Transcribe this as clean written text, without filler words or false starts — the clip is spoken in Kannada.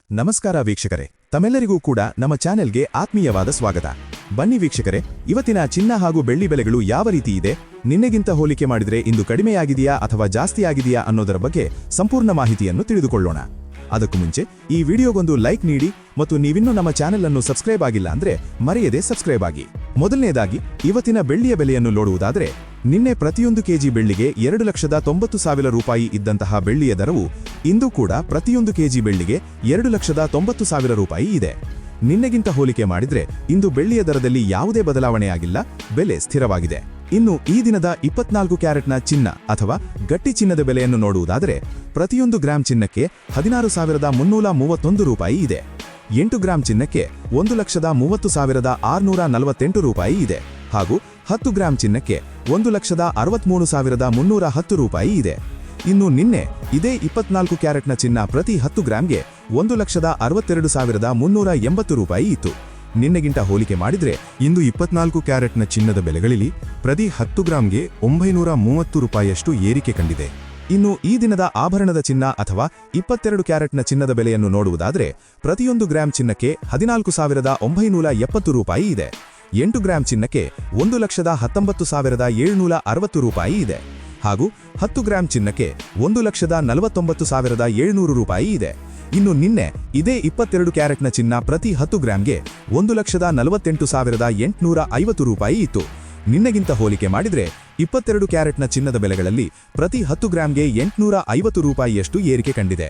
ನಮಸ್ಕಾರ ವೀಕ್ಷಕರೇ, ತಮ್ಮೆಲ್ಲರಿಗೂ ಕೂಡ ನಮ್ಮ ಚಾನೆಲ್ಗೆ ಆತ್ಮೀಯವಾದ ಸ್ವಾಗತ. ಬನ್ನಿ ವೀಕ್ಷಕರೇ, ಇವತ್ತಿನ ಚಿನ್ನ ಹಾಗೂ ಬೆಳ್ಳಿ ಬೆಲೆಗಳು ಯಾವ ರೀತಿ ಇದೆ, ನಿನ್ನೆಗಿಂತ ಹೋಲಿಕೆ ಮಾಡಿದರೆ ಇಂದು ಕಡಿಮೆಯಾಗಿದೆಯಾ ಅಥವಾ ಜಾಸ್ತಿಯಾಗಿದೆಯಾ ಅನ್ನೋದರ ಬಗ್ಗೆ ಸಂಪೂರ್ಣ ಮಾಹಿತಿಯನ್ನು ತಿಳಿದುಕೊಳ್ಳೋಣ. ಅದಕ್ಕೂ ಮುಂಚೆ ಈ ವಿಡಿಯೋಗೊಂದು ಲೈಕ್ ನೀಡಿ ಮತ್ತು ನೀವಿನ್ನೂ ನಮ್ಮ ಚಾನೆಲ್ ಅನ್ನು ಸಬ್ಸ್ಕ್ರೈಬ್ ಆಗಿಲ್ಲ ಅಂದ್ರೆ ಮರೆಯದೆ ಸಬ್ಸ್ಕ್ರೈಬ್ ಆಗಿ. ಮೊದಲನೇದಾಗಿ ಇವತ್ತಿನ ಬೆಳ್ಳಿಯ ಬೆಲೆಯನ್ನು ನೋಡುವುದಾದರೆ, ನಿನ್ನೆ ಪ್ರತಿಯೊಂದು ಕೆಜಿ ಬೆಳ್ಳಿಗೆ 2,90,000 ರೂಪಾಯಿ ಇದ್ದಂತಹ ಬೆಳ್ಳಿಯ ದರವು ಇಂದು ಕೂಡ ಪ್ರತಿಯೊಂದು ಕೆಜಿ ಬೆಳ್ಳಿಗೆ 2,90,000 ರೂಪಾಯಿ ಇದೆ. ನಿನ್ನೆಗಿಂತ ಹೋಲಿಕೆ ಮಾಡಿದ್ರೆ ಇಂದು ಬೆಳ್ಳಿಯ ದರದಲ್ಲಿ ಯಾವುದೇ ಬದಲಾವಣೆಯಾಗಿಲ್ಲ, ಬೆಲೆ ಸ್ಥಿರವಾಗಿದೆ. ಇನ್ನು ಈ ದಿನದ 24 ಕ್ಯಾರೆಟ್ನ ಚಿನ್ನ ಅಥವಾ ಗಟ್ಟಿ ಚಿನ್ನದ ಬೆಲೆಯನ್ನು ನೋಡುವುದಾದರೆ, ಪ್ರತಿಯೊಂದು ಗ್ರಾಂ ಚಿನ್ನಕ್ಕೆ 16,331 ರೂಪಾಯಿ ಇದೆ. 8 ಗ್ರಾಂ ಚಿನ್ನಕ್ಕೆ 1,30,648 ರೂಪಾಯಿ ಇದೆ ಹಾಗೂ 10 ಗ್ರಾಂ ಚಿನ್ನಕ್ಕೆ 1,63,310 ರೂಪಾಯಿ ಇದೆ. ಇನ್ನು ನಿನ್ನೆ ಇದೇ 24 ಕ್ಯಾರೆಟ್ನ ಚಿನ್ನ ಪ್ರತಿ 10 ಗ್ರಾಂಗೆ 1,62,380 ರೂಪಾಯಿ ಇತ್ತು. ನಿನ್ನೆಗಿಂತ ಹೋಲಿಕೆ ಮಾಡಿದ್ರೆ ಇಂದು 24 ಕ್ಯಾರೆಟ್ನ ಚಿನ್ನದ ಬೆಲೆಗಳಲ್ಲಿ ಪ್ರತಿ 10 ಗ್ರಾಂಗೆ 930 ರೂಪಾಯಿಯಷ್ಟು ಏರಿಕೆ ಕಂಡಿದೆ. ಇನ್ನು ಈ ದಿನದ ಆಭರಣದ ಚಿನ್ನ ಅಥವಾ 22 ಕ್ಯಾರೆಟ್ನ ಚಿನ್ನದ ಬೆಲೆಯನ್ನು ನೋಡುವುದಾದರೆ, ಪ್ರತಿಯೊಂದು ಗ್ರಾಂ ಚಿನ್ನಕ್ಕೆ 14,970 ರೂಪಾಯಿ ಇದೆ. 8 ಗ್ರಾಂ ಚಿನ್ನಕ್ಕೆ 1,19,760 ರೂಪಾಯಿ ಇದೆ ಹಾಗೂ 10 ಗ್ರಾಂ ಚಿನ್ನಕ್ಕೆ 1,49,700 ರೂಪಾಯಿ ಇದೆ. ಇನ್ನು ನಿನ್ನೆ ಇದೇ 22 ಕ್ಯಾರೆಟ್ನ ಚಿನ್ನ ಪ್ರತಿ 10 ಗ್ರಾಂಗೆ 1,48,850 ರೂಪಾಯಿ ಇತ್ತು. ನಿನ್ನೆಗಿಂತ ಹೋಲಿಕೆ ಮಾಡಿದ್ರೆ 22 ಕ್ಯಾರೆಟ್ನ ಚಿನ್ನದ ಬೆಲೆಗಳಲ್ಲಿ ಪ್ರತಿ 10 ಗ್ರಾಂಗೆ 850 ರೂಪಾಯಿಯಷ್ಟು ಏರಿಕೆ ಕಂಡಿದೆ.